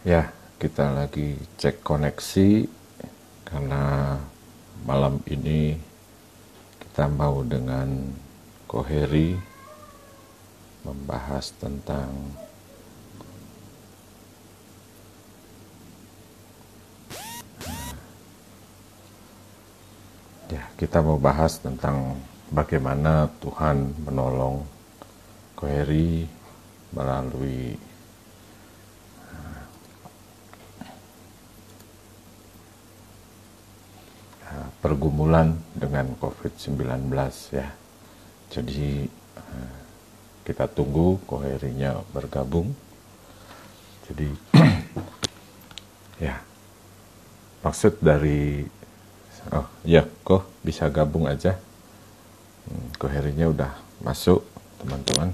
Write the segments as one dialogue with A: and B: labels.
A: Ya, kita lagi cek koneksi karena malam ini kita mau dengan Koheri membahas tentang kita mau bahas tentang bagaimana Tuhan menolong Koheri melalui pergumulan dengan COVID-19 ya. Jadi kita tunggu Koherinya bergabung. Jadi ya, maksud dari kok bisa gabung aja. Koherinya udah masuk, teman-teman.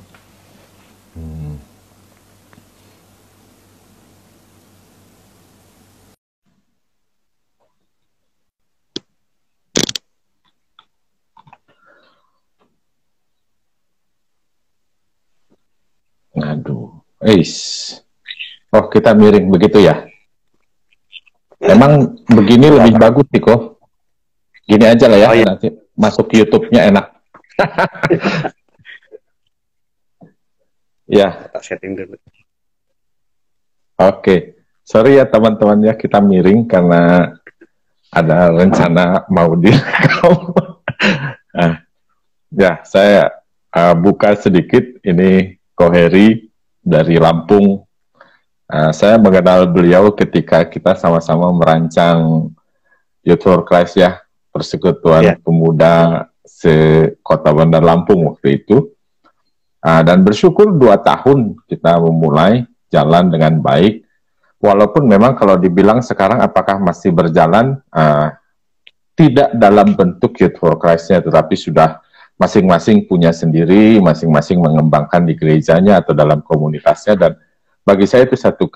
A: Aduh, oh kita miring begitu ya? Emang begini lebih bagus sih kok. Gini aja lah ya, nanti masuk YouTube-nya enak. Ya.
B: Kita setting dulu.
A: Oke. Sorry ya teman-teman ya, kita miring karena ada rencana mau direkam. Ya, saya buka sedikit. Ini Koheri dari Lampung. Saya mengenal beliau ketika kita sama-sama merancang Youth for Christ ya, Persekutuan Pemuda se-Kota Bandar Lampung waktu itu. Dan bersyukur 2 tahun kita memulai jalan dengan baik. Walaupun memang kalau dibilang sekarang apakah masih berjalan, tidak dalam bentuk Youth for Christ-nya, tetapi sudah masing-masing punya sendiri, masing-masing mengembangkan di gerejanya atau dalam komunitasnya, dan bagi saya itu satu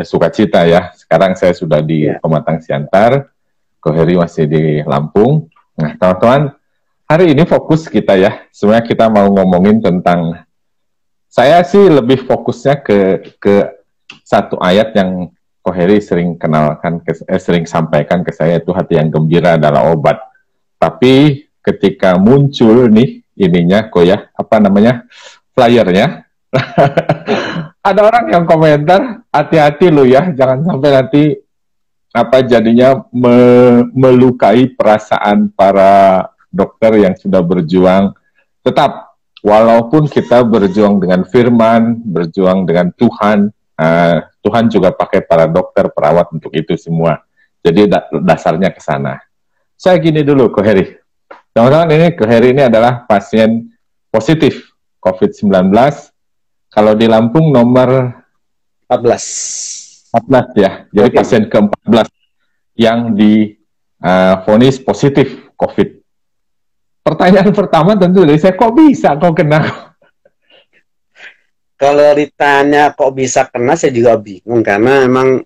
A: sukacita ya. Sekarang saya sudah di Pematang Siantar, Koheri masih di Lampung. Nah, teman-teman, hari ini fokus kita ya, sebenarnya kita mau ngomongin tentang, saya sih lebih fokusnya ke satu ayat yang Koheri sering kenalkan, sering sampaikan ke saya, itu hati yang gembira adalah obat. Tapi ketika muncul nih ininya flyernya, ada orang yang komentar, hati-hati lo ya, jangan sampai nanti jadinya melukai perasaan para dokter yang sudah berjuang. Tetap, walaupun kita berjuang dengan firman, berjuang dengan Tuhan, Tuhan juga pakai para dokter, perawat untuk itu semua. Jadi dasarnya ke sana. Saya gini dulu, Koheri. Teman-teman, ini Koheri ini adalah pasien positif COVID-19. Kalau di Lampung nomor 14 ya. Jadi pasien ke-14 yang divonis positif COVID. Pertanyaan pertama tentu dari saya, kok bisa kok kena?
B: Kalau ditanya kok bisa kena, saya juga bingung karena memang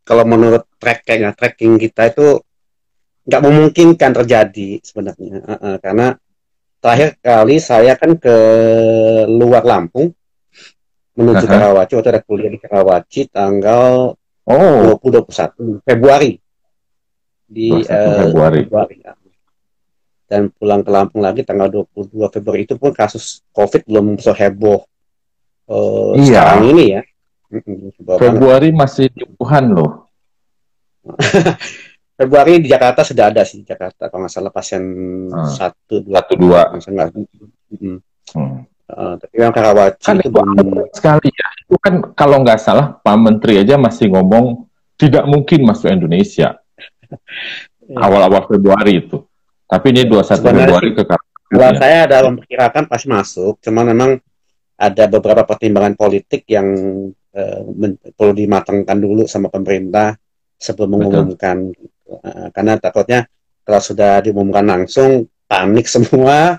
B: kalau menurut tracking kita itu nggak memungkinkan terjadi sebenarnya, karena terakhir kali saya kan ke luar Lampung menuju Karawaci, waktu ada kuliah di Karawaci tanggal 21 Februari di Februari. Dan pulang ke Lampung lagi tanggal 22 Februari. Itu pun kasus COVID belum seheboh sekarang ini ya.
A: Februari masih di Wuhan loh.
B: Februari di Jakarta sudah ada sih, Jakarta kalau nggak salah pasien 1-2 tapi yang Karawaci
A: kan itu sekali ya. Itu kan kalau nggak salah Pak Menteri aja masih ngomong tidak mungkin masuk Indonesia awal-awal Februari itu. Tapi ini 21 Februari ke
B: Karawaci. Saya ada memperkirakan pasti masuk, cuman memang ada beberapa pertimbangan politik yang perlu dimatangkan dulu sama pemerintah sebelum mengumumkan. Karena takutnya kalau sudah diumumkan langsung panik semua,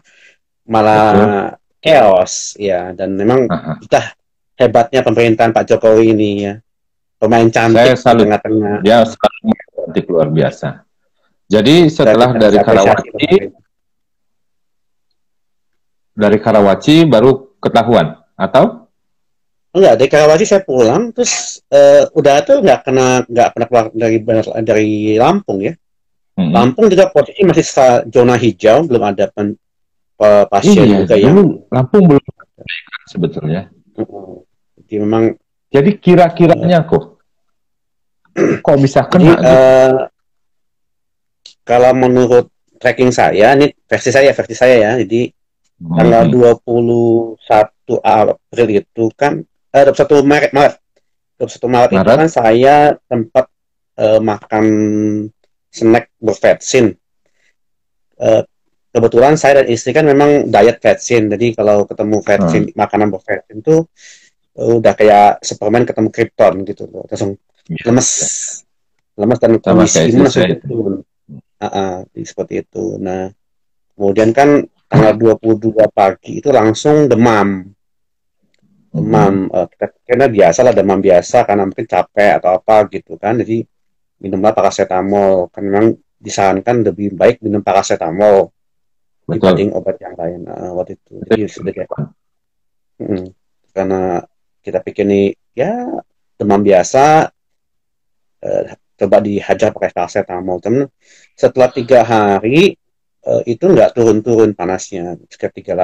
B: malah chaos ya. Dan memang sudah hebatnya pemerintahan Pak Jokowi ini ya, pemain cantik di tengah-tengah.
A: Dia selalu cantik luar biasa. Jadi setelah dari Karawaci baru ketahuan atau
B: Enggak, dari Karawaci saya pulang, terus udah tuh nggak pernah keluar dari Lampung ya. Lampung juga posisi masih zona hijau, belum ada pasien
A: Iya,
B: juga yang
A: dulu Lampung belum sebetulnya.
B: jadi memang
A: Jadi kira-kiranya kok bisa
B: jadi
A: kena gitu?
B: kalau menurut tracking saya, ini versi saya ya, jadi tanggal 21 April itu kan 21 Maret, 21 Maret itu
A: Maret?
B: kan saya tempat makan snack bervetsin. Eh, Kebetulan saya dan istri kan memang diet vetsin, jadi kalau ketemu vetsin, makanan bervetsin tuh udah kayak Superman ketemu Krypton gitu loh, langsung
A: Iya,
B: lemes,
A: iya.
B: lemes dan
A: Sama
B: kondisi
A: kayak
B: imun
A: istri
B: langsung
A: saya itu.
B: turun. Seperti itu. Nah, kemudian kan tanggal 22 pagi itu langsung demam. Demam, kita kira biasa lah demam biasa karena mungkin capek atau apa gitu kan. Jadi minumlah paracetamol. Kan memang disarankan lebih baik minum paracetamol dibanding
A: Betul.
B: obat yang lain waktu itu. Jadi sudah kayak, karena kita pikir nih ya demam biasa, coba dihajar pakai paracetamol. Cuman setelah 3 hari itu nggak turun-turun panasnya, sekitar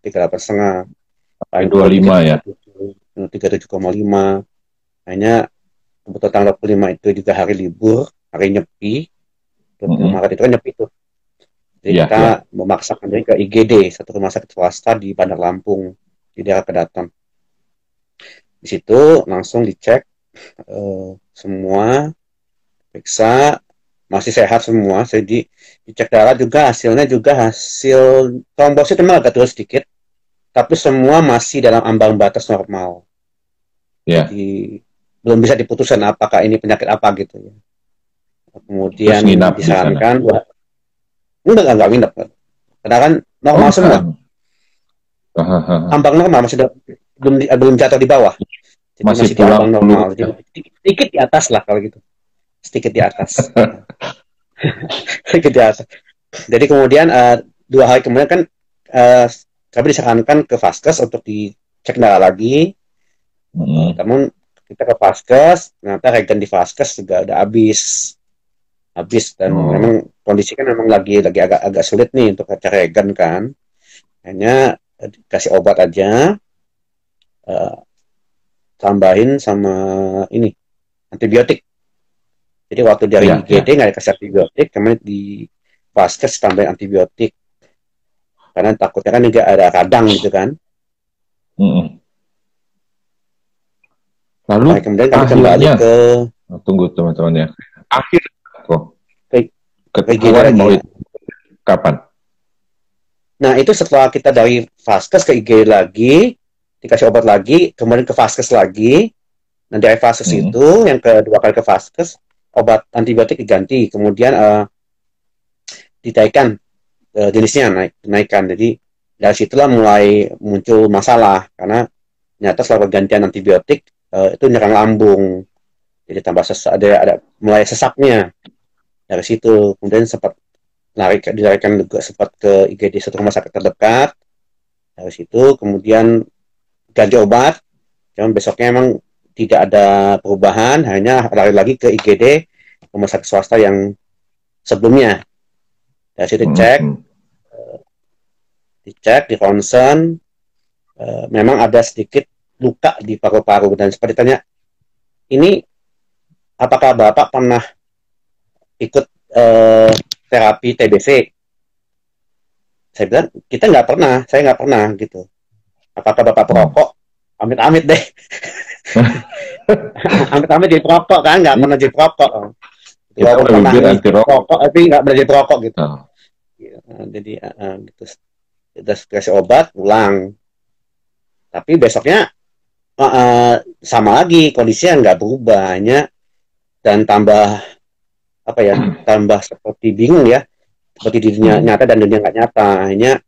B: 38 setengah, paling kuat
A: 25 ya.
B: 37,5. Hanya kebetulan tanggal 25 itu juga hari libur, hari nyepi. 20 Maret itu kan nyepi tuh. Jadi
A: Iya,
B: kita
A: iya.
B: memaksakan diri ke IGD, satu rumah sakit swasta di Bandar Lampung, di daerah Kedaton. Di situ langsung dicek semua, periksa, masih sehat semua. Jadi dicek darah juga, hasilnya juga hasil trombosit memang agak turun sedikit, tapi semua masih dalam ambang batas normal.
A: Ya.
B: Jadi belum bisa diputuskan apakah ini penyakit apa gitu ya.
A: Terus
B: Kemudian
A: nginap di sana.
B: disarankan enggak nginep, karena kan normal semua, ambang normal, masih belum jatuh di bawah, jadi
A: Masih
B: masih di
A: pulang
B: ambang
A: dulu.
B: normal, jadi sedikit di atas lah kalau gitu, sedikit di atas. Sedikit di atas. Jadi kemudian 2 hari kemudian kan kami disarankan ke Vaskes untuk dicek darah lagi. Namun kita ke Vaskes, ternyata regen di Vaskes juga udah habis dan memang kondisi kan memang lagi agak sulit nih untuk cari regen kan. Hanya kasih obat aja, tambahin sama ini antibiotik. Jadi waktu dari IGD nggak dikasih antibiotik, kemudian di Vaskes tambahin antibiotik karena takutnya kan juga ada radang gitu kan.
A: Lalu
B: kemudian kami kembali
A: akhirnya
B: ke
A: tunggu teman-teman ya. Akhir
B: ketahuan
A: mau
B: ya.
A: Kapan?
B: Nah itu setelah kita dari Vaskes ke IGD lagi, dikasih obat lagi, kemudian ke Vaskes lagi. Nah dari Vaskes itu yang kedua kali ke Vaskes, obat antibiotik diganti, kemudian dinaikkan jenisnya, naikkan. Jadi dari situlah mulai muncul masalah karena ternyata setelah pergantian antibiotik itu nyerang lambung, jadi tambah ada mulai sesaknya. Dari situ kemudian sempat dilarikan juga sempat ke IGD satu rumah sakit terdekat. Dari situ kemudian ganti obat, cuman besoknya emang tidak ada perubahan, hanya lari lagi ke IGD rumah sakit swasta yang sebelumnya. Dari situ dicek, di ronsen, memang ada sedikit luka di paru-paru, dan seperti tanya, ini apakah Bapak pernah ikut terapi TBC? Saya bilang, saya nggak pernah gitu. Apakah Bapak perokok? Amit-amit deh. Amit-amit jadi perokok kan, nggak pernah jadi perokok. Walaupun pernah perokok, tapi nggak pernah jadi perokok gitu. Jadi gitu. Udah kasih obat, pulang. Tapi besoknya sama lagi, kondisinya nggak berubah, hanya dan tambah seperti bingung ya, seperti di dunia nyata dan dunia nggak nyata. Hanya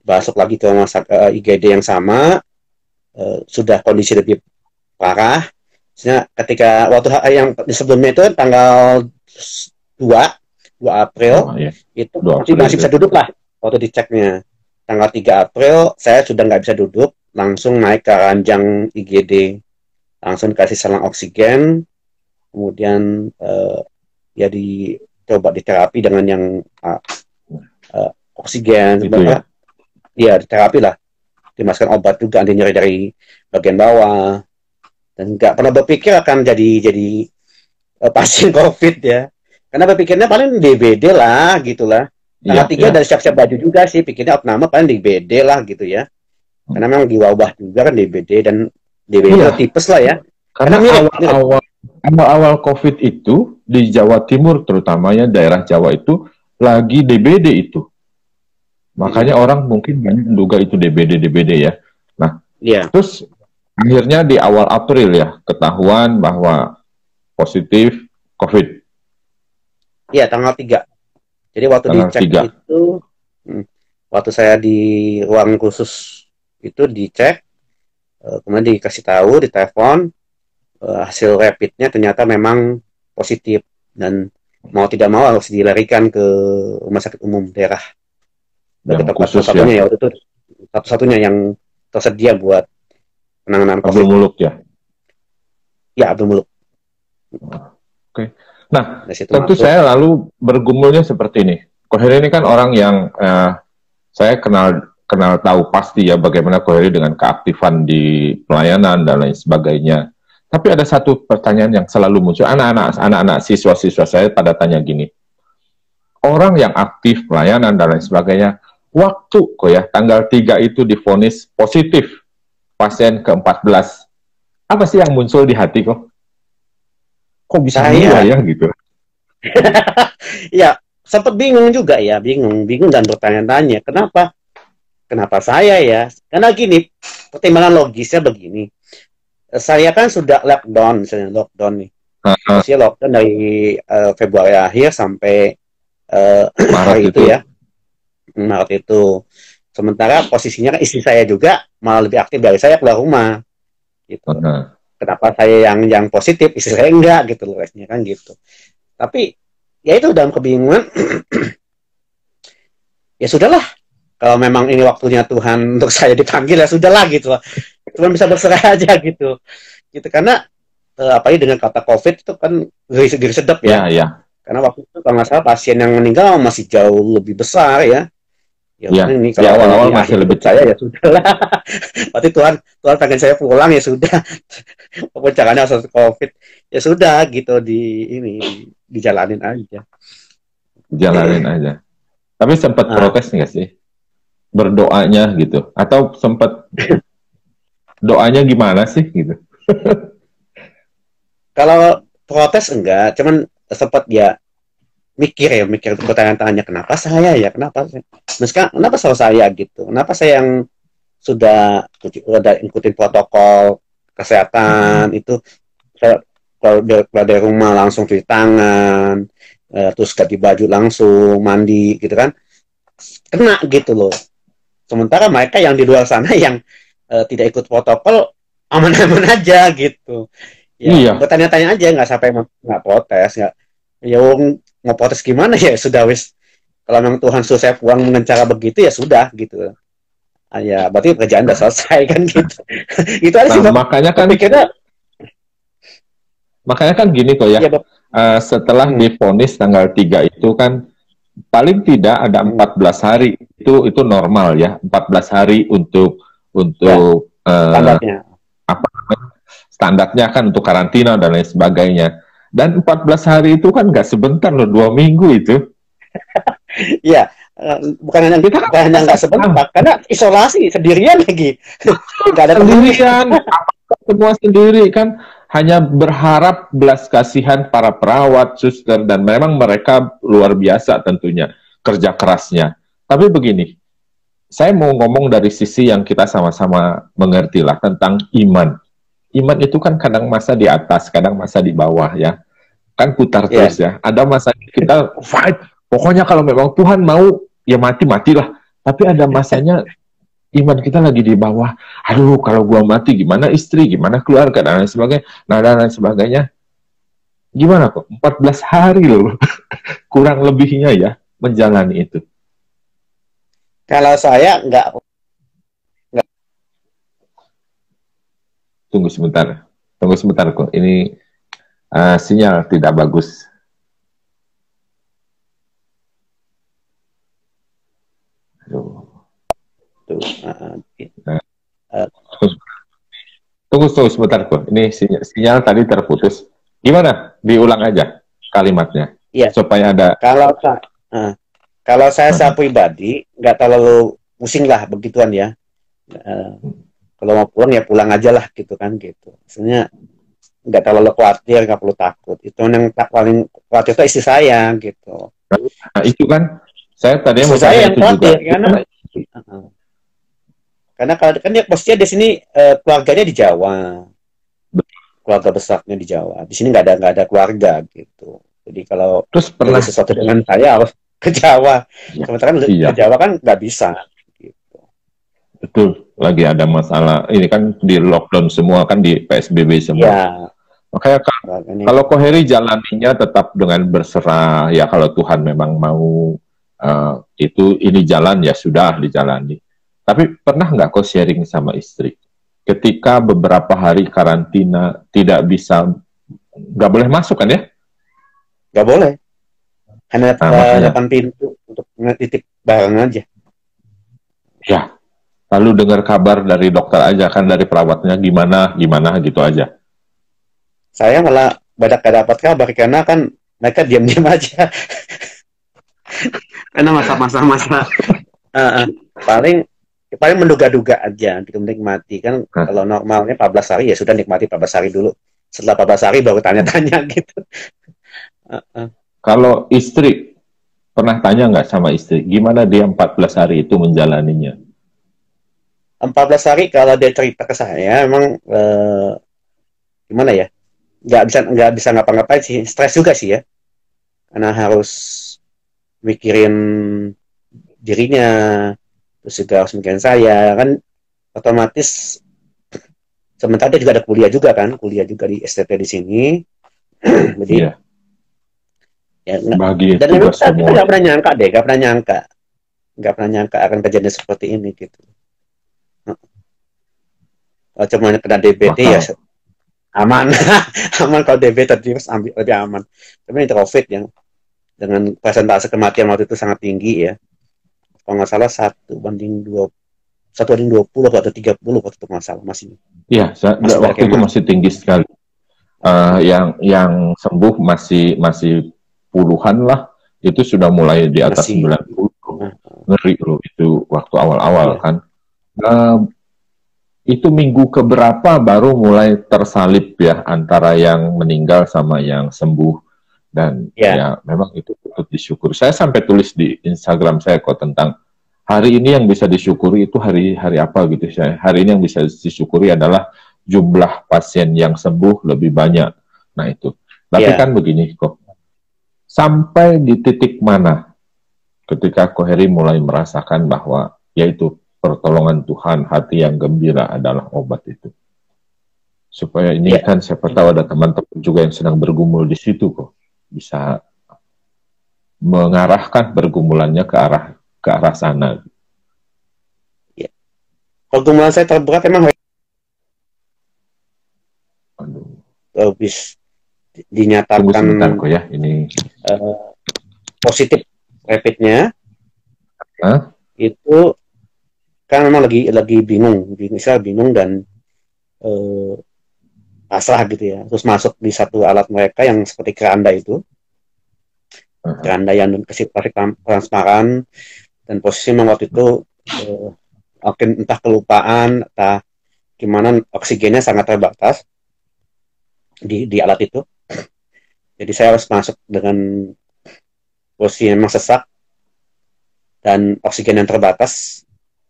B: masuk lagi ke rumah sakit IGD yang sama, sudah kondisi lebih parah. Ketika waktu yang sebelumnya itu tanggal 2 April itu masih bisa duduk lah waktu diceknya. Tanggal 3 April saya sudah nggak bisa duduk, langsung naik ke ranjang IGD, langsung dikasih selang oksigen, kemudian ya dicoba diterapi dengan yang oksigen,
A: Gitu ya.
B: ya diterapi lah, dimasukkan obat juga anti nyeri dari bagian bawah, dan nggak pernah berpikir akan jadi pasien COVID ya, karena berpikirnya paling DBD lah gitulah.
A: Iya,
B: Tanggal 3
A: iya.
B: dari siap-siap baju juga sih, pikirnya opname paling DBD lah gitu ya, karena memang di wabah juga kan DBD, dan DBD itu
A: Iya,
B: tipes lah ya, karena
A: karena
B: mirip.
A: awal-awal COVID itu di Jawa Timur, terutamanya daerah Jawa itu lagi DBD itu. Makanya orang mungkin banyak menduga itu DBD ya. Nah,
B: Iya,
A: terus akhirnya di awal April ya ketahuan bahwa positif COVID
B: iya tanggal 3. Jadi waktu
A: tanggal
B: dicek
A: 3.
B: itu, hmm, waktu saya di ruang khusus itu dicek, kemudian dikasih tahu, ditelepon, hasil rapidnya ternyata memang positif, dan mau tidak mau harus dilarikan ke rumah sakit umum daerah sebagai
A: Yang
B: tempat
A: khusus
B: satu-satunya
A: ya,
B: ya waktu itu, satu-satunya yang tersedia buat penanganan
A: Abdul
B: COVID.
A: Muluk ya.
B: Ya, Abdul Muluk.
A: Oke. Nah,
B: Dari situ
A: tentu
B: masuk.
A: saya lalu bergumulnya seperti ini. Koheri ini kan orang yang saya kenal tahu pasti ya bagaimana Koheri dengan keaktifan di pelayanan dan lain sebagainya. Tapi ada satu pertanyaan yang selalu muncul. Anak-anak siswa-siswa saya pada tanya gini. Orang yang aktif pelayanan dan lain sebagainya, waktu kok ya tanggal 3 itu divonis positif pasien ke-14. Apa sih yang muncul di hati kok? Kok bisa gua
B: Saya
A: ya gitu?
B: ya sempat bingung juga ya, bingung dan bertanya-tanya, kenapa saya ya? Karena gini, pertimbangan logisnya begini. Saya kan sudah lockdown, misalnya lockdown nih. Posisinya lockdown dari Februari akhir sampai
A: Maret
B: hari itu
A: itu.
B: ya, Maret itu. Sementara posisinya kan istri saya juga malah lebih aktif dari saya keluar rumah, gitu.
A: Nah,
B: Kenapa saya yang positif, istri saya enggak gitu loh, kan gitu. Tapi ya itu dalam kebingungan, ya sudahlah. Kalau memang ini waktunya Tuhan untuk saya dipanggil ya sudahlah gitu loh. Cuma bisa berserah aja gitu. Gitu karena apalagi dengan kata COVID itu kan geri sedap ya.
A: ya, ya,
B: Karena waktu itu kalau nggak salah pasien yang meninggal masih jauh lebih besar ya. Ya
A: ya.
B: ini
A: Di
B: kalau
A: awal-awal
B: ini
A: masih
B: akhir
A: lebih
B: hidup saya
A: cepat.
B: ya sudahlah. Berarti Tuhan pengen saya pulang ya sudah. Walaupun caranya harus COVID ya sudah gitu dijalanin aja.
A: Jalanin aja. Tapi sempat
B: Nah,
A: protes nggak sih? Berdoanya gitu. Atau sempat doanya gimana sih gitu?
B: kalau protes enggak, cuman sempat ya mikir bertanya-tanya kenapa selalu saya gitu, kenapa saya yang udah ikutin protokol kesehatan itu, saya kalau dari rumah langsung cuci tangan, terus ganti baju langsung mandi gitu kan, kena gitu loh, sementara mereka yang di luar sana yang tidak ikut protokol aman-aman aja gitu. Ya
A: Iya,
B: bertanya-tanya aja, nggak sampai nggak protes, nggak, ya mau protes gimana ya sudah wis, kalau memang Tuhan suruh saya pulang dengan cara begitu ya sudah gitu. Ya berarti pekerjaan udah selesai kan gitu. Itu aja sih
A: nah
B: berpikirnya.
A: makanya kan gini kok ya.
B: Ya
A: Setelah divonis tanggal 3 itu kan paling tidak ada 14 hari. Itu normal ya. 14 hari
B: ya
A: untuk
B: standarnya.
A: apa standarnya kan untuk karantina dan lain sebagainya. Dan 14 hari itu kan nggak sebentar loh, 2 minggu itu.
B: Iya,
A: Kita kan
B: bukan hanya nggak sebentar, karena isolasi sendirian lagi, nggak ada temennya.
A: sendirian, semua sendiri kan, hanya berharap belas kasihan para perawat, suster, dan memang mereka luar biasa tentunya kerja kerasnya. Tapi begini, saya mau ngomong dari sisi yang kita sama-sama mengerti lah tentang iman. Iman itu kan kadang masa di atas, kadang masa di bawah ya. Kan putar
B: Ya,
A: terus ya. Ada masa kita fight, pokoknya kalau memang Tuhan mau, ya mati-matilah. Tapi ada masanya iman kita lagi di bawah. Aduh, kalau gua mati gimana istri, gimana keluarga, dan lain sebagainya. Nah, dan lain sebagainya. Gimana kok? 14 hari loh. Kurang lebihnya ya, menjalani itu.
B: kalau saya nggak
A: Tunggu sebentar. Tunggu sebentar kok. Ini sinyal tidak bagus. Aduh.
B: Tuh,
A: Nah,
B: uh,
A: tunggu sebentar kok. Ini sinyal tadi terputus. Gimana? Diulang aja kalimatnya
B: iya.
A: supaya ada.
B: Kalau kalau saya pribadi nggak terlalu pusing lah begituan ya. Kalau mau pulang ya pulang aja lah gitu kan gitu. Maksudnya nggak terlalu khawatir, nggak perlu takut. Itu yang paling khawatir itu istri saya gitu.
A: Nah, itu kan saya tadi
B: Istri
A: mau
B: saya
A: tanya
B: yang
A: itu juga.
B: khawatir karena kalau kan dia posisinya di sini keluarganya di Jawa, keluarga besarnya di Jawa. Di sini nggak ada keluarga gitu. Jadi kalau
A: Terus
B: ada
A: pernah,
B: sesuatu dengan saya harus ke Jawa.
A: ya,
B: Sementara ke
A: iya,
B: Jawa kan nggak bisa. Gitu.
A: betul. Lagi ada masalah. Ini kan di lockdown semua, kan di PSBB semua.
B: Ya,
A: Makanya
B: ini
A: kalau Koheri jalaninya tetap dengan berserah. Ya kalau Tuhan memang mau itu ini jalan ya sudah dijalani. Tapi pernah nggak kau sharing sama istri? Ketika beberapa hari karantina tidak bisa, nggak boleh masuk kan ya?
B: nggak boleh. Hanya
A: Nah makanya,
B: depan pintu untuk nitip barang aja.
A: ya. Lalu dengar kabar dari dokter aja kan, dari perawatnya gimana gimana gitu aja.
B: Saya malah badak gak dapat kabar karena kan mereka diam-diam aja. Karena masa-masa uh, paling paling menduga-duga aja, gitu menikmati kan.
A: Nah,
B: Kalau normalnya 14 hari ya sudah nikmati 14 hari dulu. Setelah 14 hari baru tanya-tanya gitu. Uh, uh.
A: kalau istri, pernah tanya nggak sama istri, gimana dia 14 hari itu menjalaninya?
B: 14 hari kalau dia cerita ke saya emang gimana ya? Nggak bisa ngapa-ngapain sih, stres juga sih ya. Karena harus mikirin dirinya, terus juga harus mikirin saya kan, otomatis sementara dia juga ada kuliah juga di STT di sini. Jadi
A: Iya,
B: ya
A: bagi
B: dan memang
A: tugas
B: kita
A: semua.
B: nggak pernah nyangka akan kejadian seperti ini gitu. Kalau cuma kena DBT ya
A: Bakal,
B: aman. Aman kalau DBT terus ambil lebih aman. Tapi ini COVID yang dengan persentase kematian waktu itu sangat tinggi ya. Kalau nggak salah 1 banding 20 atau 30 waktu itu nggak salah
A: iya,
B: masih banyak
A: waktu
B: yang
A: itu
B: mati.
A: masih tinggi sekali. Yang sembuh masih puluhan lah, itu sudah mulai di atas
B: Masih
A: 90.
B: nah,
A: Ngeri loh itu waktu awal-awal
B: iya
A: kan. Eh, itu minggu keberapa baru mulai tersalip ya antara yang meninggal sama yang sembuh, dan
B: ya
A: ya memang itu patut disyukur. Saya sampai tulis di Instagram saya kok tentang hari ini yang bisa disyukuri itu hari hari apa gitu saya. Hari ini yang bisa disyukuri adalah jumlah pasien yang sembuh lebih banyak. Nah itu. Tapi
B: ya
A: kan begini kok. Sampai di titik mana ketika Koheri mulai merasakan bahwa yaitu pertolongan Tuhan, hati yang gembira adalah obat itu. Supaya ini
B: ya
A: kan siapa tahu ada teman-teman juga yang sedang bergumul di situ kok. Bisa mengarahkan pergumulannya ke arah sana.
B: ya pergumulan saya terberat emang
A: Aduh.
B: habis
A: Tunggu
B: dinyatakan
A: sebentar kok ya, ini.
B: uh, positif rapidnya
A: Hah?
B: itu kan memang lagi bingung dan uh, pasrah gitu ya. Terus masuk di satu alat mereka yang seperti keranda itu, keranda yang kasih plastik transparan, dan posisi memang waktu itu mungkin entah kelupaan, entah gimana oksigennya sangat terbatas di alat itu. Jadi saya harus masuk dengan posisi yang memang sesak dan oksigen yang terbatas.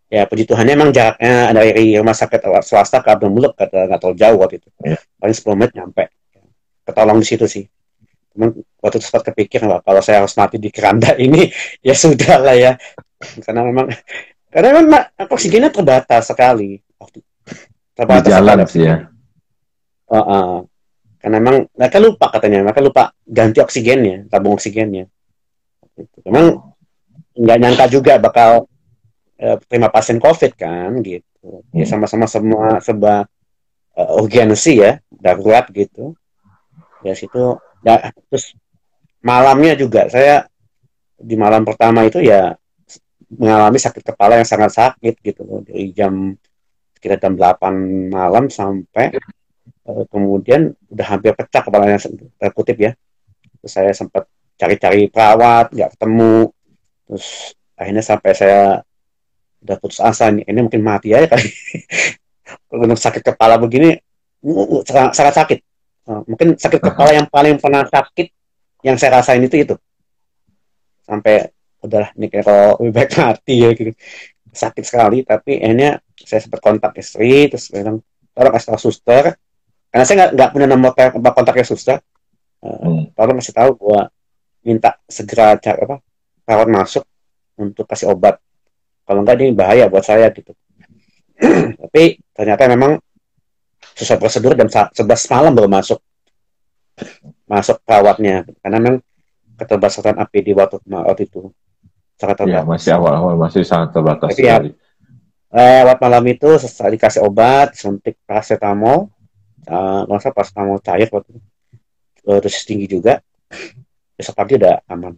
B: Ya puji Tuhannya emang jaraknya dari rumah sakit swasta ke Abdul Muluk nggak terlalu jauh waktu itu.
A: Ya.
B: Paling 10 menit nyampe. Ketolong di situ sih. Cuman waktu itu sempat kepikir kalau saya harus mati di keranda ini ya sudah lah ya. Karena memang oksigennya terbatas sekali.
A: Di
B: Terbatas sekali
A: jalan sih ya.
B: oksigen. Karena memang mereka lupa ganti oksigennya, tabung oksigennya. Memang nggak nyangka juga bakal terima pasien COVID kan gitu. Ya sama-sama semua urgensi ya, darurat gitu. Dari situ, terus malamnya juga saya di malam pertama itu ya mengalami sakit kepala yang sangat sakit gitu loh, dari jam sekitar jam 8 malam sampai kemudian udah hampir pecah kepalanya, terkutip ya. Terus saya sempat cari-cari perawat, nggak ketemu. Terus akhirnya sampai saya udah putus asa nih, ini mungkin mati aja kali. Untuk sakit kepala begini sangat sakit. Mungkin sakit kepala yang paling pernah sakit yang saya rasain itu sampai udahlah nih kalau lebih baik mati ya gitu. Sakit sekali, tapi akhirnya saya sempat kontak istri, terus bilang tolong kasih tahu suster, karena saya nggak punya nomor kontaknya suster. Tolong kasih tahu gua minta segera perawat masuk untuk kasih obat, kalau enggak ini bahaya buat saya gitu. Tapi ternyata memang sesuai prosedur, dan 11 malam baru masuk perawatnya, karena memang keterbatasan APD waktu itu sangat terbatas.
A: Ya, masih awal-awal masih sangat terbatas
B: sekali. Lewat malam itu setelah dikasih obat, suntik paracetamol, nggak paracetamol cair waktu itu, dosis tinggi juga. Besok pagi udah aman.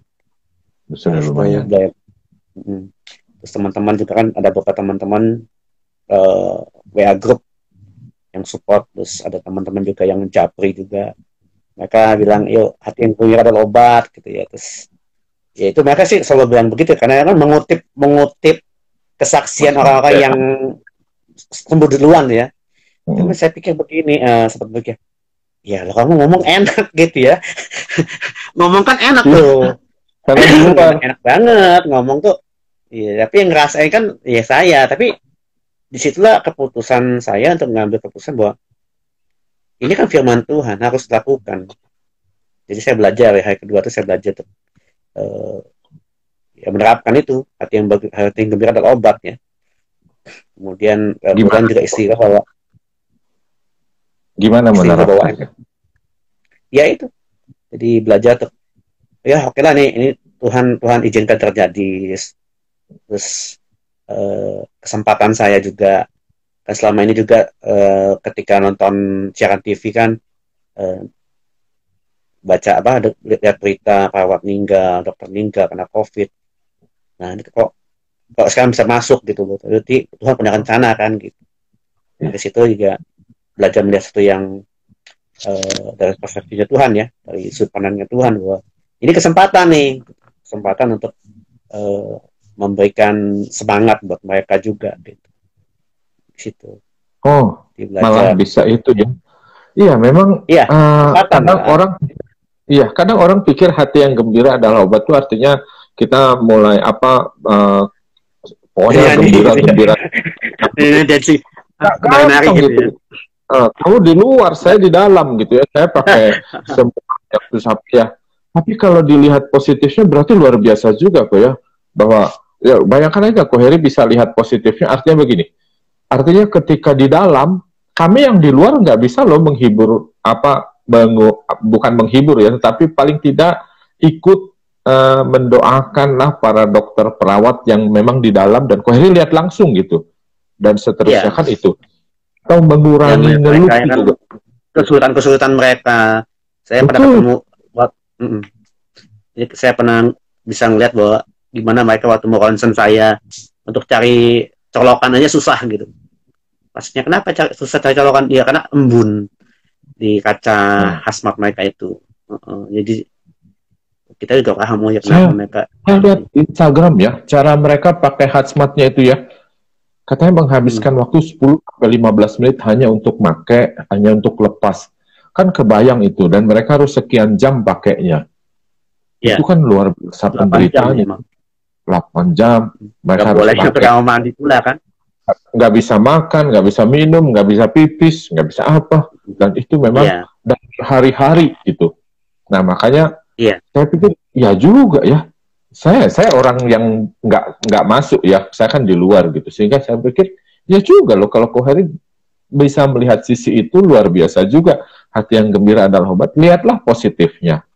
A: Sudah lumayan.
B: Terus teman-teman juga kan, ada beberapa teman-teman WA group yang support, terus ada teman-teman juga yang japri juga. Mereka bilang, yuk hati yang punya adalah obat gitu ya. Terus ya itu mereka sih selalu bilang begitu, karena kan mengutip kesaksian orang-orang yang sembuh duluan ya. Cuma saya pikir begini, seperti begini, ya kamu ngomong enak gitu ya. Ngomong kan enak tuh. Enak banget ngomong tuh. Iya, tapi yang ngerasain kan ya saya. Tapi disitulah keputusan saya untuk mengambil keputusan bahwa ini kan firman Tuhan, harus dilakukan. Jadi saya belajar ya, hari kedua itu saya belajar tuh, ya menerapkan itu, hati yang gembira adalah obat ya. Kemudian bukan juga istilah bahwa
A: gimana menerapkan?
B: Ya itu, jadi belajar tuh, ya oke lah nih, ini Tuhan izinkan terjadi. Terus kesempatan saya juga kan selama ini juga ketika nonton siaran TV kan, baca lihat berita perawat meninggal, dokter meninggal karena COVID. Nah ini kok sekarang bisa masuk gitu loh, jadi Tuhan punya rencana kan gitu. Dari situ juga belajar melihat sesuatu yang dari perspektifnya Tuhan ya, dari sudut pandangnya Tuhan, bahwa ini kesempatan untuk memberikan semangat buat mereka juga gitu. Situ.
A: Oh, malah bisa itu ya. Iya, memang. Iya. Kadang orang pikir hati yang gembira adalah obat, itu artinya kita mulai pokoknya gembira. Gitu. Kamu di luar, saya di dalam gitu ya. Saya pakai semua ya. Tapi kalau dilihat positifnya berarti luar biasa juga kok ya. Bahwa ya bayangkan aja, Koheri bisa lihat positifnya, artinya begini. Artinya ketika di dalam, kami yang di luar nggak bisa loh menghibur bukan menghibur ya, tetapi paling tidak ikut mendoakanlah para dokter perawat yang memang di dalam, dan Koheri lihat langsung gitu, dan seterusnya kan itu, atau mengurangi ngeluh gitu.
B: Kesulitan mereka, saya pernah ketemu, saya pernah bisa ngeliat bahwa gimana mereka waktu mau ronsen saya untuk cari colokan aja susah gitu. Maksudnya kenapa susah cari colokan? Ya karena embun di kaca hazmat mereka itu. Jadi kita juga paham ya kenapa mereka.
A: Saya lihat Instagram ya, cara mereka pakai hazmatnya itu ya. Katanya menghabiskan waktu 10-15 menit hanya untuk lepas. Kan kebayang itu, dan mereka harus sekian jam pakainya. Ya. Itu kan luar biasa penderitaannya. 8 jam. Mereka
B: boleh mandi pula kan?
A: Nggak bisa makan, nggak bisa minum, nggak bisa pipis, nggak bisa apa. Dan itu memang dari hari-hari gitu. Nah makanya saya pikir ya juga ya. Saya orang yang nggak masuk ya. Saya kan di luar gitu. Sehingga saya pikir ya juga loh, kalau Koheri bisa melihat sisi itu, luar biasa juga. Hati yang gembira adalah obat. Lihatlah positifnya.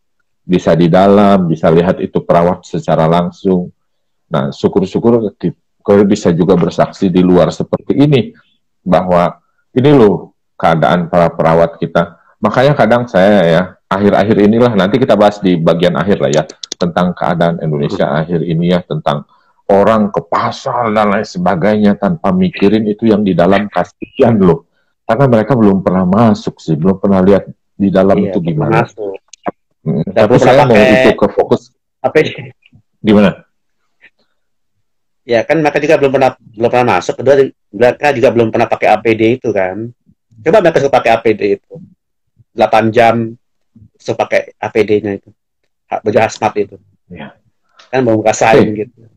A: Bisa di dalam, bisa lihat itu perawat secara langsung. Nah, syukur-syukur Koheri bisa juga bersaksi di luar seperti ini, bahwa ini loh, keadaan para perawat kita. Makanya kadang saya ya, akhir-akhir inilah, nanti kita bahas di bagian akhir lah ya, tentang keadaan Indonesia akhir ini ya, tentang orang ke pasar dan lain sebagainya tanpa mikirin itu yang di dalam, kasihan loh. Karena mereka belum pernah masuk sih, belum pernah lihat di dalam itu gimana. Tapi saya mau itu ke fokus
B: APD.
A: Di mana?
B: Ya kan mereka juga belum pernah masuk. Kedua mereka juga belum pernah pakai APD itu kan. Coba mereka suka pakai APD itu 8 jam suka pakai APD-nya itu, baju hazmat itu. Ya. Kan mau ngerasain gitu.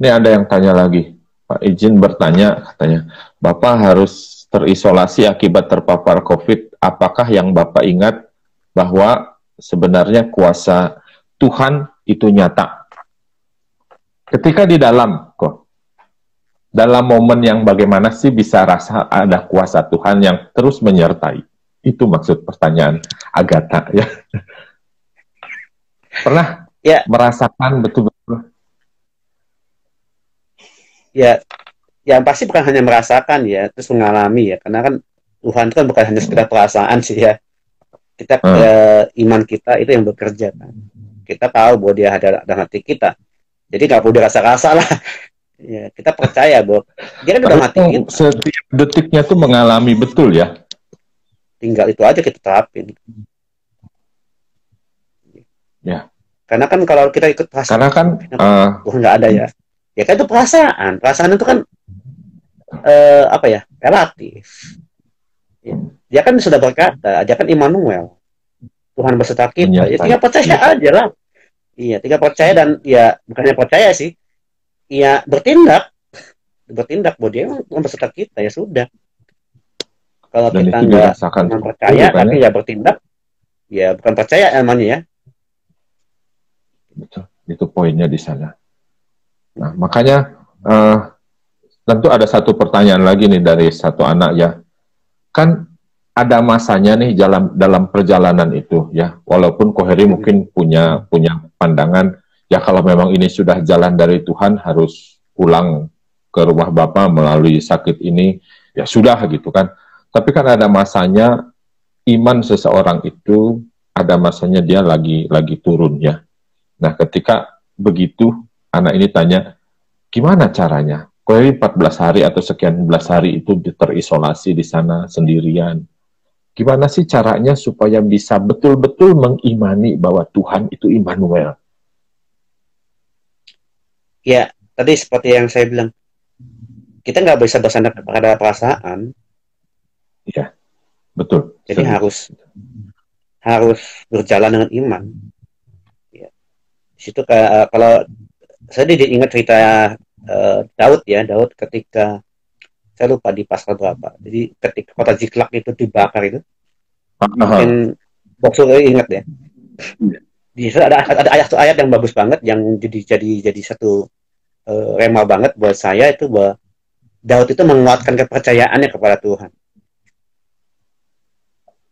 A: Ini ada yang tanya lagi, Pak, izin bertanya, katanya, Bapak harus terisolasi akibat terpapar COVID. Apakah yang Bapak ingat bahwa sebenarnya kuasa Tuhan itu nyata? Ketika di dalam momen yang bagaimana sih bisa rasa ada kuasa Tuhan yang terus menyertai? Itu maksud pertanyaan Agatha ya. Pernah merasakan betul-betul?
B: Ya, yang pasti bukan hanya merasakan ya, terus mengalami ya, karena kan Tuhan itu kan bukan hanya sekedar perasaan sih ya. Kita iman kita itu yang bekerja kan. Kita tahu bahwa dia ada dalam hati kita. Jadi nggak perlu dirasa-rasa lah. Ya, kita percaya bahwa dia kan dalam hati kita.
A: Setiap detiknya tuh mengalami betul ya.
B: Tinggal itu aja kita terapin.
A: Ya.
B: Karena kan kalau kita ikut perasaan,
A: karena kan
B: Tuhan nggak ada ya. Ya kan itu perasaan. Perasaan itu kan apa ya? Relatif. Ya. Dia kan sudah berkata, dia kan Immanuel. Tuhan beserta kita. Ya tinggal percaya aja lah. Iya, tinggal percaya dan ya bukannya percaya sih. Ya bertindak bahwa dia memang beserta kita, ya sudah. Kalau dan kita nggak percaya tapi ya bertindak, ya bukan percaya namanya ya.
A: Betul, itu poinnya di sana. Nah, makanya tentu ada satu pertanyaan lagi nih dari satu anak ya. Kan ada masanya nih dalam perjalanan itu ya. Walaupun Koheri mungkin punya pandangan ya, kalau memang ini sudah jalan dari Tuhan harus pulang ke rumah Bapa melalui sakit ini, ya sudah gitu kan. Tapi kan ada masanya iman seseorang itu, ada masanya dia lagi turun ya. Nah, ketika begitu, anak ini tanya, gimana caranya? Koheri 14 hari atau sekian belas hari itu terisolasi di sana sendirian. Gimana sih caranya supaya bisa betul-betul mengimani bahwa Tuhan itu Immanuel?
B: Ya, tadi seperti yang saya bilang, kita nggak bisa bersandar pada perasaan.
A: Iya, betul.
B: Jadi harus berjalan dengan iman. Ya. Di situ kalau saya ingat cerita Daud ya, Daud ketika saya lupa di pasal berapa. Jadi ketika kota Ziklag itu dibakar itu, mungkin Boksu ingat ya. Di situ ada ayat yang bagus banget yang jadi satu rema banget buat saya, itu bahwa Daud itu menguatkan kepercayaannya kepada Tuhan.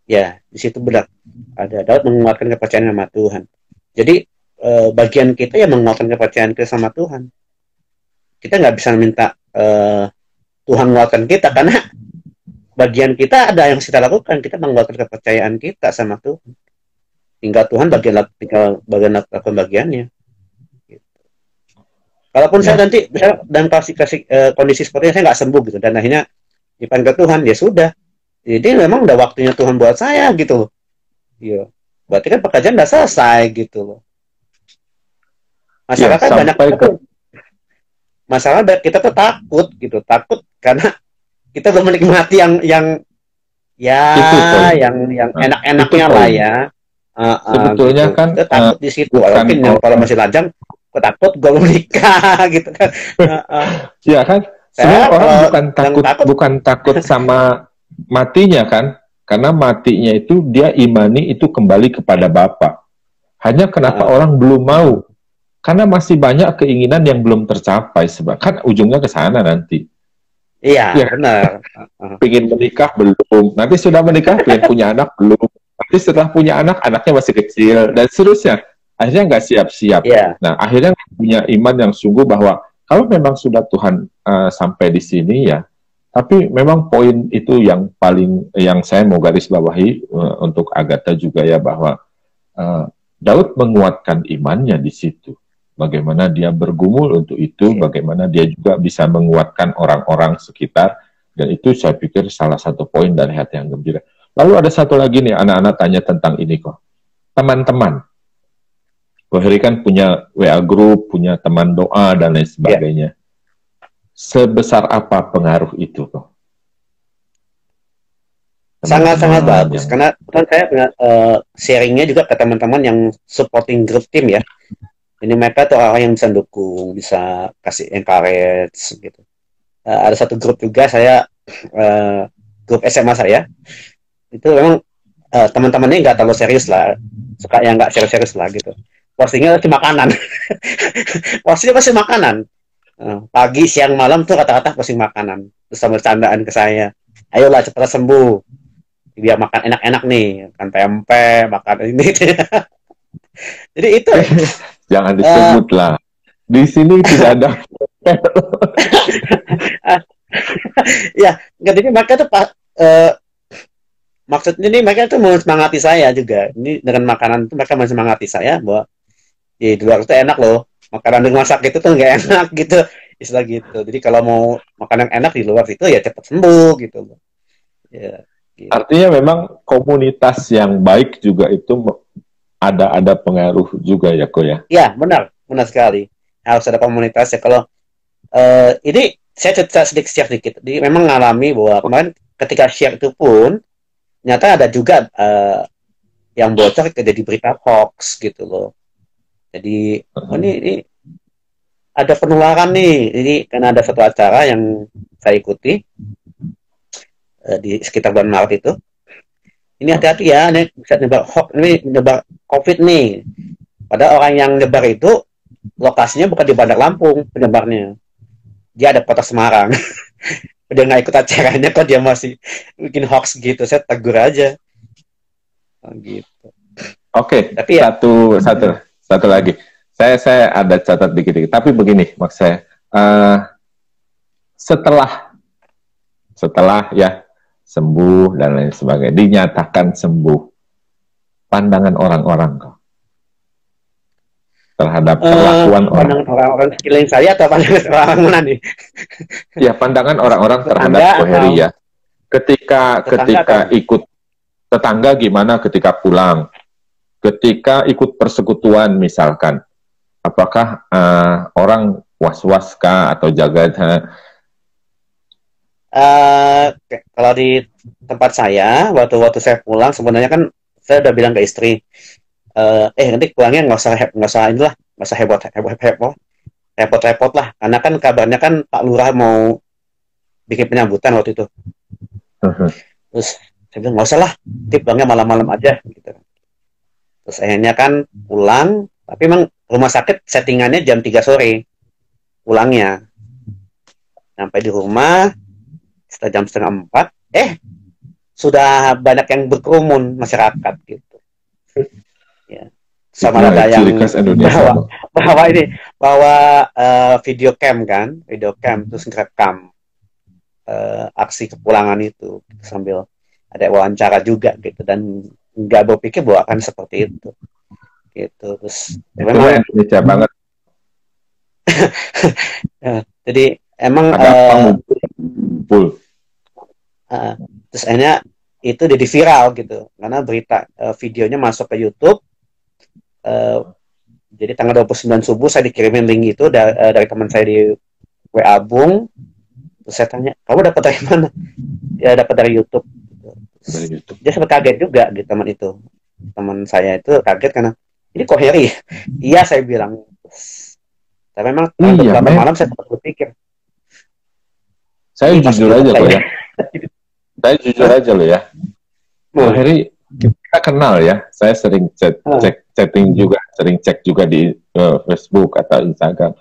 B: Ya, di situ benar. Ada Daud menguatkan kepercayaan sama Tuhan. Jadi bagian kita ya menguatkan kepercayaan kita sama Tuhan. Kita nggak bisa minta Tuhan menguatkan kita, karena bagian kita ada yang kita lakukan, kita menguatkan kepercayaan kita sama Tuhan. Tinggal Tuhan bagian lakukan bagiannya. Gitu. Kalaupun saya nanti dan kasih kondisi seperti ini saya nggak sembuh gitu, dan akhirnya dipanggil Tuhan, ya sudah. Jadi memang udah waktunya Tuhan buat saya gitu. Iya. Berarti kan pekerjaan udah selesai gitu loh. Masyarakat ya, banyak masalah kita tuh takut gitu, takut karena kita belum menikmati yang enak-enaknya lah ya.
A: Sebetulnya gitu. Kan
B: takut di situ. Walaupun kalau masih lajang, aku takut gue belum nikah gitu kan.
A: Ya kan. Sebenarnya orang bukan takut sama matinya kan, karena matinya itu dia imani itu kembali kepada Bapa. Hanya kenapa orang belum mau? Karena masih banyak keinginan yang belum tercapai, sebab kan ujungnya ke sana nanti.
B: Iya, ya, benar.
A: Pengen menikah belum, nanti sudah menikah pengen punya anak belum, nanti setelah punya anak anaknya masih kecil dan seterusnya. Akhirnya nggak siap-siap.
B: Ya.
A: Nah, akhirnya punya iman yang sungguh bahwa kalau memang sudah Tuhan sampai di sini ya, Tapi memang poin itu yang paling yang saya mau garis bawahi untuk Agatha juga ya, bahwa Daud menguatkan imannya di situ. Bagaimana dia bergumul untuk itu, bagaimana dia juga bisa menguatkan orang-orang sekitar, dan itu saya pikir salah satu poin dari hati yang gembira. Lalu ada satu lagi nih, anak-anak tanya tentang ini kok. Teman-teman. Koheri kan punya WA group, punya teman doa, dan lain sebagainya. Sebesar apa pengaruh itu kok?
B: Sangat-sangat bagus, karena saya punya sharingnya juga ke teman-teman yang supporting group team ya. Ini mereka tuh orang yang bisa dukung, bisa kasih encourage gitu. Ada satu grup juga saya, grup SMA saya, itu memang teman-temannya nggak terlalu serius lah, suka yang nggak serius-serius lah gitu. Postingnya pasti makanan, postingnya pasti makanan. Pagi, siang, malam tuh kata-kata posting makanan, terus sambil candaan ke saya, ayolah cepat sembuh, biar makan enak-enak nih, makan pempek, makan ini. Jadi itu
A: jangan disebut lah. Di sini tidak ada.
B: Ya, jadi mereka tuh maksudnya nih mereka tuh mau semangati saya juga. Ini dengan makanan itu mereka mau semangati saya bahwa di luar itu enak loh. Makanan yang masak itu tuh nggak enak gitu, istilah gitu. Jadi kalau mau makanan enak di luar itu ya cepat sembuh gitu. Ya, gitu.
A: Artinya memang komunitas yang baik juga itu ada pengaruh juga ya kok ya?
B: Ya, benar sekali. Harus ada komunitas ya. Kalau ini saya cerita sedikit. Jadi memang mengalami bahwa kemarin ketika share itu pun ternyata ada juga yang bocor jadi berita hoax gitu loh. Jadi ini ada penularan nih. Ini karena ada satu acara yang saya ikuti di sekitar bulan Maret itu. Ini hati-hati ya, ini bisa nyebar hoax, ini nyebar COVID nih. Padahal orang yang nyebar itu lokasinya bukan di Bandar Lampung penyebarnya. Dia ada Kota Semarang. Dia nggak ikut acaranya kok dia masih bikin hoax gitu. Saya tegur aja. Gitu.
A: Oke,
B: tapi ya,
A: satu lagi. Saya ada catat dikit-dikit. Tapi begini, maksud saya, setelah ya sembuh dan lain sebagainya, dinyatakan sembuh, pandangan orang-orang kok terhadap perlakuan
B: orang-orang sekeliling saya atau pandangan orang mana nih?
A: Ya, pandangan orang-orang terhadap Koheri ya. Ketika ikut tetangga gimana ketika pulang, ketika ikut persekutuan misalkan, apakah orang was-was kah atau jaga?
B: Kalau di tempat saya, waktu saya pulang sebenarnya kan saya udah bilang ke istri, nanti pulangnya nggak usah repot-repot lah, karena kan kabarnya kan Pak Lurah mau bikin penyambutan waktu itu. Terus saya bilang nggak usah lah, pulangnya malam-malam aja gitu. Terus akhirnya kan pulang, tapi memang rumah sakit settingannya jam 3 sore pulangnya. Sampai di rumah setelah jam 3:30, sudah banyak yang berkerumun masyarakat gitu. Ya. Sama ada yang bawa video cam terus ngerekam aksi kepulangan itu sambil ada wawancara juga gitu, dan nggak berpikir bahwa akan seperti itu gitu. Terus
A: memang Indonesia banget.
B: Jadi emang terus akhirnya itu jadi viral gitu karena berita videonya masuk ke YouTube. Jadi tanggal 29 subuh saya dikirimin link itu dari teman saya di WA Bung. Terus saya tanya, kamu dapat dari mana? Ya dapat dari YouTube. Dia sempat kaget juga gitu, teman saya itu kaget karena ini Koheri. Iya, saya bilang. Tapi memang beberapa malam saya sempat berpikir.
A: Saya jujur aja loh ya. Saya jujur aja loh ya. Koheri kita kenal ya. Saya sering chatting juga, sering cek juga di Facebook atau Instagram.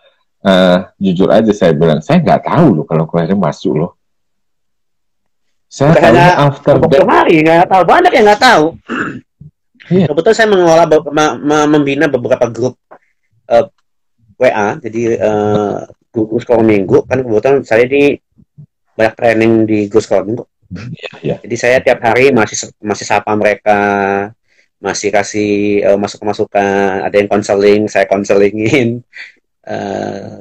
A: Jujur aja saya bilang, saya nggak tahu loh kalau Koheri masuk loh. Saya tahu after
B: kemarin nggak tahu, banyak yang nggak tahu. Iya. Kebetulan saya mengelola membina beberapa grup WA, jadi grup sekolah minggu kan kebetulan saya di banyak training di Ghost Coding kok.
A: Ya.
B: Jadi saya tiap hari masih sapa mereka, masih kasih masukan, ada yang konseling, saya konselingin.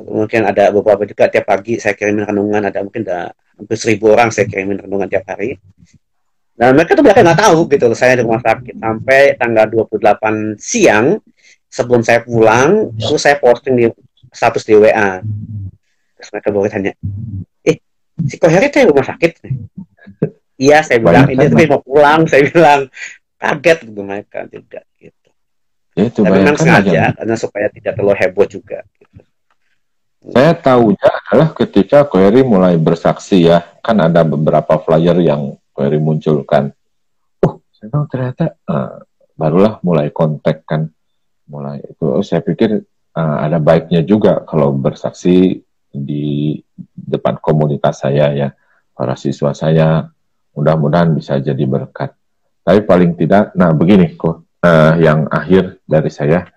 B: Mungkin ada beberapa juga tiap pagi saya kirimin renungan, ada mungkin ada hampir 1.000 orang saya kirimin renungan tiap hari. Dan mereka tuh mereka nggak tahu gitu, saya di rumah sakit sampai tanggal 28 siang sebelum saya pulang, terus saya posting di status di WA. Terus mereka baru tanya, si Koheri tuh rumah sakit? Iya, saya bilang, ini tuh mau pulang, saya bilang. Kaget gitu mereka juga gitu.
A: Ya, itu
B: tapi memang sengaja karena supaya tidak terlalu heboh juga gitu.
A: Saya tahunya adalah ketika Koheri mulai bersaksi ya, kan ada beberapa flyer yang Koheri munculkan. Saya tahu ternyata barulah mulai kontak kan, mulai itu. Saya pikir ada baiknya juga kalau bersaksi di depan komunitas saya ya, para siswa saya, mudah-mudahan bisa jadi berkat. Tapi paling tidak, nah begini kok, yang akhir dari saya,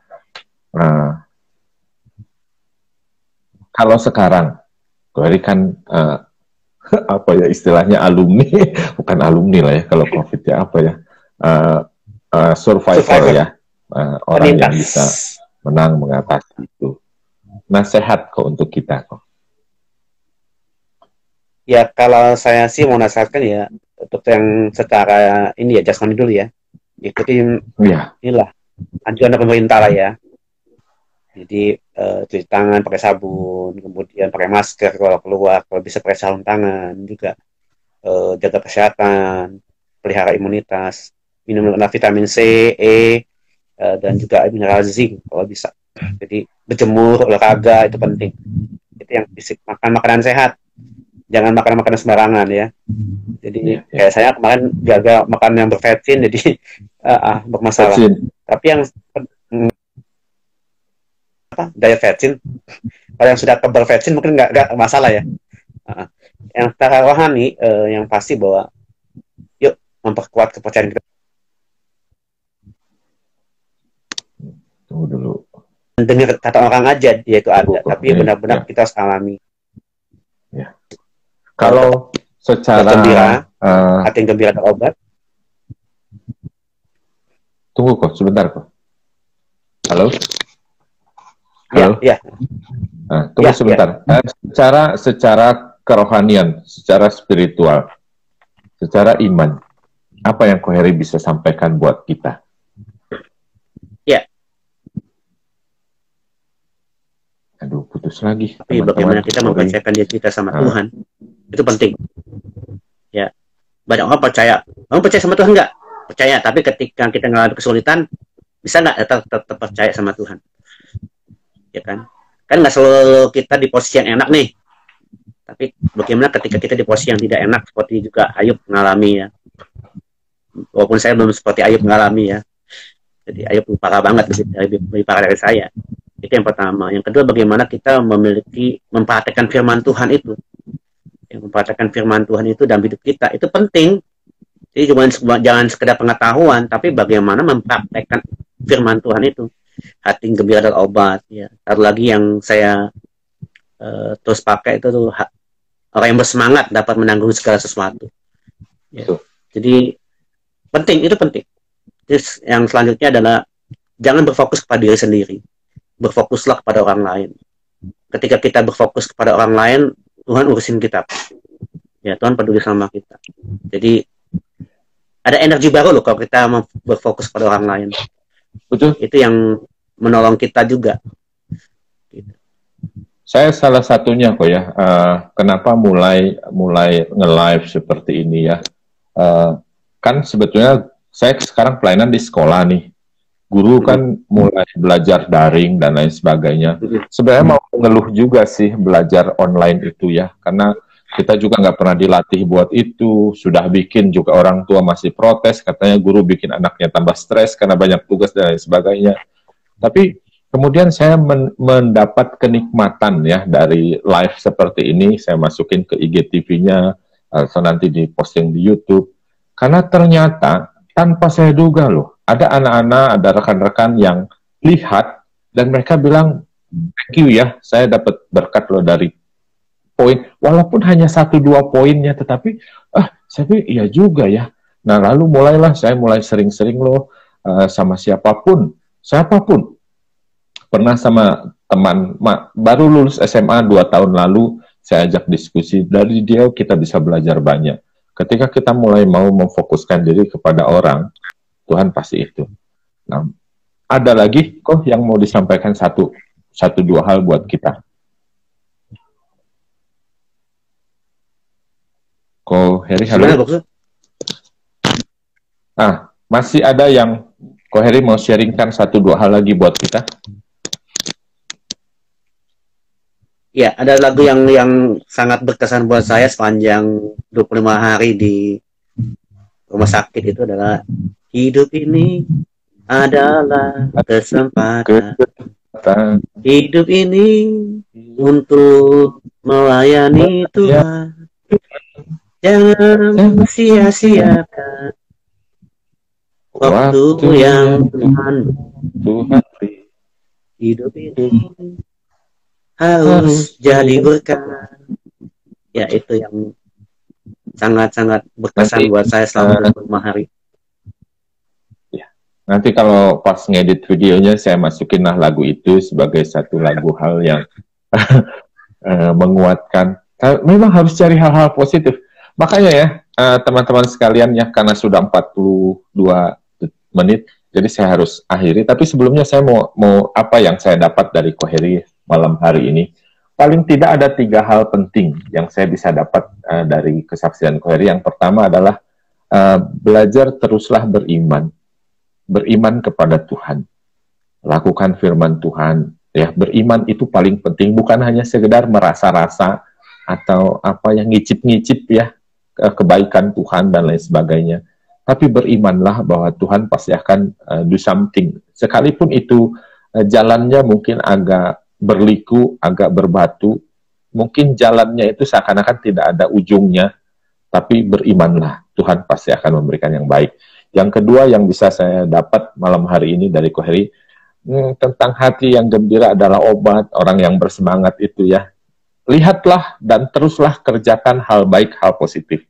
A: kalau sekarang, Koheri kan apa ya istilahnya alumni, bukan alumni lah ya kalau COVID ya, apa ya, survivor ya, orang yang bisa menang mengatasi itu. Nasihat kok untuk kita kok.
B: Ya kalau saya sih mau nasihatkan ya, untuk yang secara ini ya jasmani dulu ya, ikutin inilah anjuran pemerintah lah ya. Jadi cuci tangan pakai sabun, kemudian pakai masker kalau keluar, kalau bisa pakai sarung tangan juga, jaga kesehatan, pelihara imunitas, minum vitamin C, E, dan juga mineral zinc kalau bisa. Jadi berjemur, olahraga itu penting. Itu yang fisik, makan makanan sehat. Jangan makan makanan sembarangan ya. Jadi kayak saya kemarin jaga makan yang bervetsin, jadi bermasalah. Tapi yang diet vetsin, kalau yang sudah tebal vetsin mungkin nggak masalah ya. Yang secara rohani, yang pasti bahwa yuk memperkuat kepercayaan kita.
A: Tunggu dulu.
B: Dengar kata orang aja dia itu ada, tapi benar-benar kita harus alami.
A: Ya. Kalau secara
B: gembira, hati yang gembira terobat.
A: Tunggu kok, sebentar kok. Halo? Halo?
B: Ya.
A: Tunggu sebentar. Secara kerohanian, secara spiritual, secara iman, apa yang Koheri bisa sampaikan buat kita?
B: Ya.
A: Aduh, putus lagi.
B: Tapi bagaimana kita mempercayakan diri kita sama Tuhan, itu penting. Ya, banyak orang percaya. Kamu percaya sama Tuhan nggak? Percaya, tapi ketika kita mengalami kesulitan, bisa nggak tetap percaya sama Tuhan? Ya kan? Kan nggak selalu kita di posisi yang enak nih. Tapi bagaimana ketika kita di posisi yang tidak enak, seperti juga Ayub mengalami ya. Walaupun saya belum seperti Ayub mengalami ya. Jadi Ayub parah banget, lebih parah dari saya. Itu yang pertama. Yang kedua, bagaimana kita memperhatikan firman Tuhan itu. Yang memperhatikan firman Tuhan itu dalam hidup kita. Itu penting. Jadi jangan sekedar pengetahuan, tapi bagaimana mempraktekkan firman Tuhan itu. Hati gembira dan obat. Ya. Satu lagi yang saya terus pakai itu tuh, orang yang bersemangat dapat menanggung segala sesuatu. Ya. Jadi penting, itu penting. Terus yang selanjutnya adalah jangan berfokus kepada diri sendiri. Berfokuslah kepada orang lain. Ketika kita berfokus kepada orang lain, Tuhan urusin kita. Ya, Tuhan peduli sama kita. Jadi ada energi baru loh kalau kita berfokus pada orang lain.
A: Betul.
B: Itu yang menolong kita juga. Gitu.
A: Saya salah satunya kok ya. Kenapa mulai nge-live seperti ini ya? Kan sebetulnya saya sekarang pelayanan di sekolah nih. Guru kan mulai belajar daring dan lain sebagainya. Sebenarnya mau ngeluh juga sih belajar online itu ya, karena kita juga nggak pernah dilatih buat itu. Sudah bikin juga orang tua masih protes, katanya guru bikin anaknya tambah stres karena banyak tugas dan lain sebagainya. Tapi kemudian saya mendapat kenikmatan ya dari live seperti ini. Saya masukin ke IGTV-nya, atau nanti diposting di YouTube. Karena ternyata tanpa saya duga loh, ada anak-anak, ada rekan-rekan yang lihat dan mereka bilang, thank you ya, saya dapat berkat loh dari poin, walaupun hanya 1-2 poinnya, tetapi saya pikir iya juga ya. Nah, lalu mulailah saya mulai sering-sering loh sama siapapun, pernah sama teman baru lulus SMA 2 tahun lalu, saya ajak diskusi, dari dia kita bisa belajar banyak. Ketika kita mulai mau memfokuskan diri kepada orang, Tuhan pasti itu. Nah, ada lagi kok yang mau disampaikan satu dua hal buat kita. Ko Heri, halo. Masih ada yang Ko Heri mau sharingkan 1-2 hal lagi buat kita?
B: Ya, ada lagu yang sangat berkesan buat saya sepanjang 25 hari di rumah sakit, itu adalah hidup ini adalah kesempatan. Hidup ini untuk melayani Tuhan. Jangan sia-siakan waktu yang Tuhan. Hidup ini harus jadi berkah. Ya, itu yang sangat-sangat berkesan buat saya selama 25 hari.
A: Ya. Nanti kalau pas ngedit videonya saya masukinlah lagu itu sebagai satu lagu hal yang menguatkan. Memang harus cari hal-hal positif. Makanya ya, teman-teman sekalian ya, karena sudah 42 menit, jadi saya harus akhiri. Tapi sebelumnya saya mau apa yang saya dapat dari Ko Heri malam hari ini. Paling tidak ada 3 hal penting yang saya bisa dapat dari kesaksian Ko Heri. Yang pertama adalah belajar teruslah beriman. Beriman kepada Tuhan. Lakukan firman Tuhan. Ya, beriman itu paling penting, bukan hanya sekedar merasa-rasa atau apa yang ngicip-ngicip ya kebaikan Tuhan dan lain sebagainya. Tapi berimanlah bahwa Tuhan pasti akan do something. Sekalipun itu jalannya mungkin agak berliku, agak berbatu, mungkin jalannya itu seakan-akan tidak ada ujungnya, tapi berimanlah, Tuhan pasti akan memberikan yang baik. Yang kedua yang bisa saya dapat malam hari ini dari Ko Heri, tentang hati yang gembira adalah obat orang yang bersemangat itu ya. Lihatlah dan teruslah kerjakan hal baik, hal positif.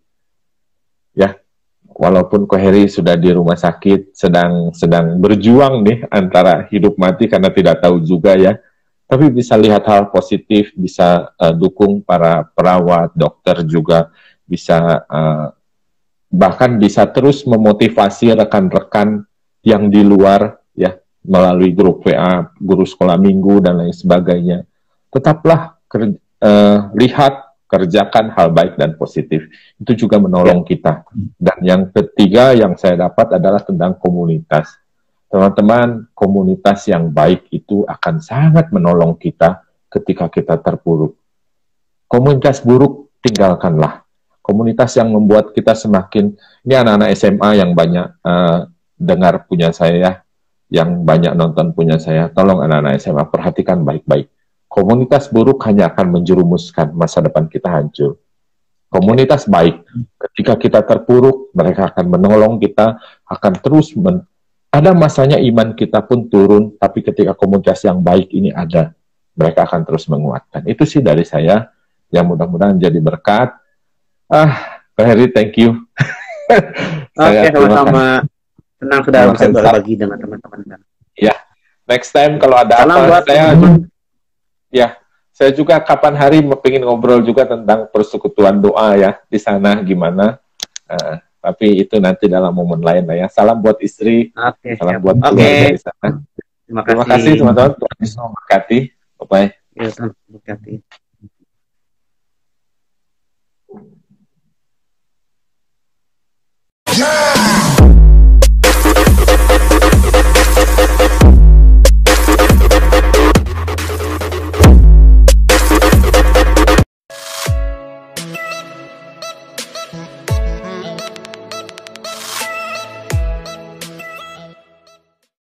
A: Ya, walaupun Ko Heri sudah di rumah sakit, sedang berjuang nih antara hidup mati karena tidak tahu juga ya. Tapi bisa lihat hal positif, bisa dukung para perawat, dokter juga, bisa bahkan bisa terus memotivasi rekan-rekan yang di luar ya, melalui grup WA, guru sekolah minggu dan lain sebagainya. Tetaplah lihat, kerjakan hal baik dan positif. Itu juga menolong kita. Dan yang ketiga yang saya dapat adalah tentang komunitas. Teman-teman, komunitas yang baik itu akan sangat menolong kita ketika kita terpuruk. Komunitas buruk, tinggalkanlah. Komunitas yang membuat kita semakin, ini anak-anak SMA yang banyak dengar punya saya, yang banyak nonton punya saya, tolong anak-anak SMA perhatikan baik-baik. Komunitas buruk hanya akan menjerumuskan masa depan kita hancur. Komunitas baik, ketika kita terpuruk, mereka akan menolong kita, akan terus ada masanya iman kita pun turun, tapi ketika komunitas yang baik ini ada, mereka akan terus menguatkan. Itu sih dari saya, yang mudah-mudahan jadi berkat. Ko Heri, thank you.
B: Oke, sama-sama. Senang sudah bisa berbagi dengan teman-teman.
A: Ya, next time kalau ada apa, saya juga kapan hari pengen ngobrol juga tentang persekutuan doa ya, di sana gimana. Tapi itu nanti dalam momen lain lah ya. Salam buat istri, salam buat keluarga di sana. Terima kasih teman-teman. Tuhan Yesus memberkati. Bye-bye.
B: Ya, Tuhan memberkati. Yeah!